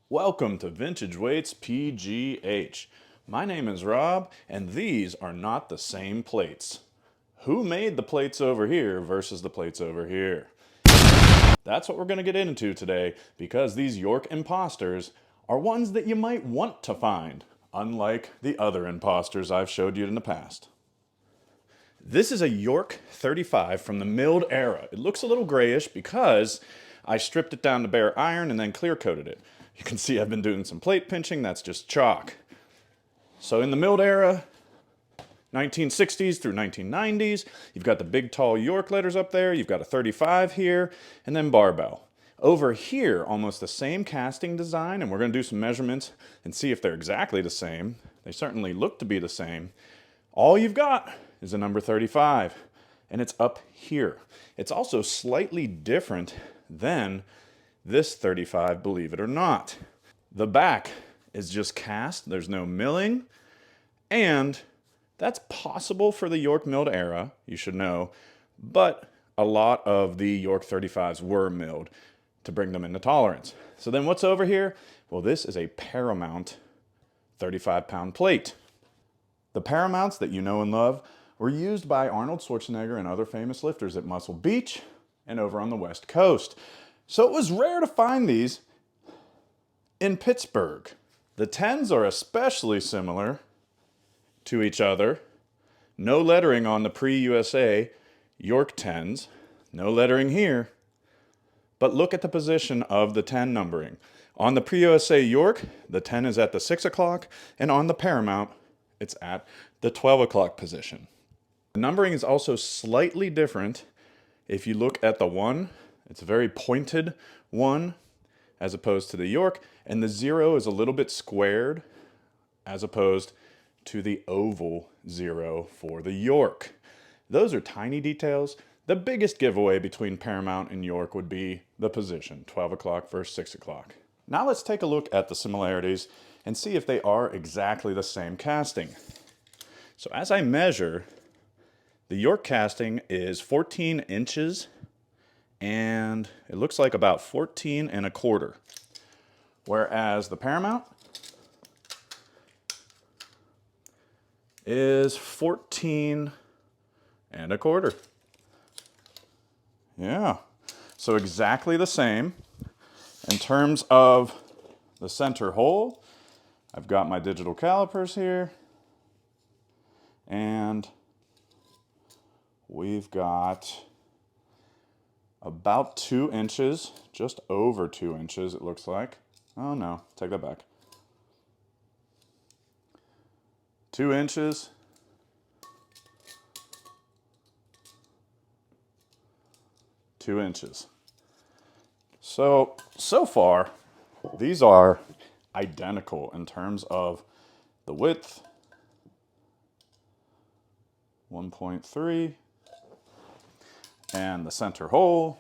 Welcome to Vintage Weights PGH. My name is Rob, and these are not the same plates. Who made the plates over here versus the plates over here? That's what we're going to get into today, because these York imposters are ones that you might want to find, unlike the other imposters I've showed you in the past. This is a York 35 from the milled era. It looks a little grayish because I stripped it down to bare iron and then clear coated it. You can see I've been doing some plate pinching, that's just chalk. So in the milled era, 1960s through 1990s, you've got the big tall York letters up there, you've got a 35 here, and then barbell. Over here, almost the same casting design, and we're going to do some measurements and see if they're exactly the same. They certainly look to be the same. All you've got is a number 35, and it's up here. It's also slightly different than this 35, believe it or not. The back is just cast, there's no milling, and that's possible for the York milled era, you should know, but a lot of the York 35s were milled to bring them into tolerance. So then what's over here? Well, this is a Paramount 35-pound plate. The Paramounts that you know and love were used by Arnold Schwarzenegger and other famous lifters at Muscle Beach and over on the West Coast. So it was rare to find these in Pittsburgh. The 10s are especially similar to each other. No lettering on the pre-USA York 10s. No lettering here. But look at the position of the 10 numbering. On the pre-USA York, the 10 is at the 6 o'clock, and on the Paramount, it's at the 12 o'clock position. The numbering is also slightly different. If you look at the 1, it's a very pointed 1 as opposed to the York, and the 0 is a little bit squared as opposed to the oval 0 for the York. Those are tiny details. The biggest giveaway between Paramount and York would be the position, 12 o'clock versus 6 o'clock. Now let's take a look at the similarities and see if they are exactly the same casting. So as I measure, the York casting is 14 inches and it looks like about 14 and a quarter. Whereas the Paramount is 14 and a quarter. Yeah, so exactly the same. In terms of the center hole, I've got my digital calipers here, and we've got about 2 inches, just over 2 inches it looks like. Oh no, take that back. 2 inches. So far, these are identical in terms of the width, 1.3, and the center hole,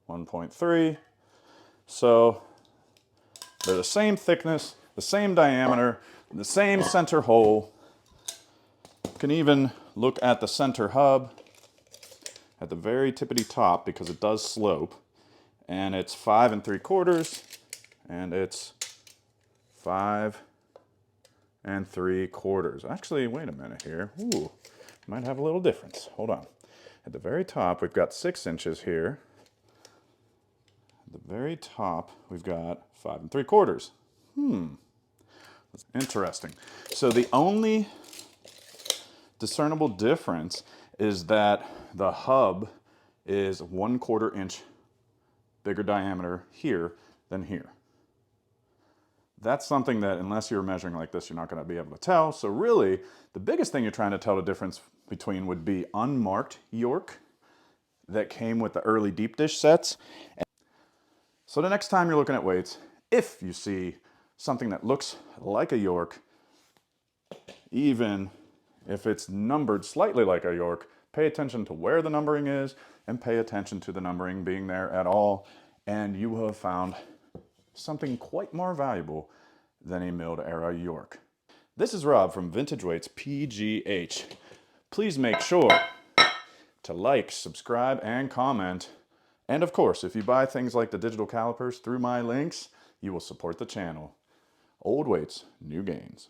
1.3. So they're the same thickness, the same diameter, the same center hole. You can even look at the center hub at the very tippity top because it does slope, and it's 5 3/4, and it's 5 3/4. Actually, wait a minute here. Ooh, might have a little difference. Hold on. At the very top, we've got 6 inches here. At the very top, we've got 5 3/4. That's interesting. So the only discernible difference is that the hub is 1/4 inch bigger diameter here than here. That's something that, unless you're measuring like this, you're not going to be able to tell. So really, the biggest thing you're trying to tell the difference between would be unmarked York that came with the early deep dish sets. So the next time you're looking at weights, if you see something that looks like a York, even if it's numbered slightly like a York, pay attention to where the numbering is and pay attention to the numbering being there at all, and you will have found something quite more valuable than a milled era York. This is Rob from Vintage Weights PGH. Please make sure to like, subscribe, and comment And of course, if you buy things like the digital calipers through my links, you will support the channel. Old weights, new gains.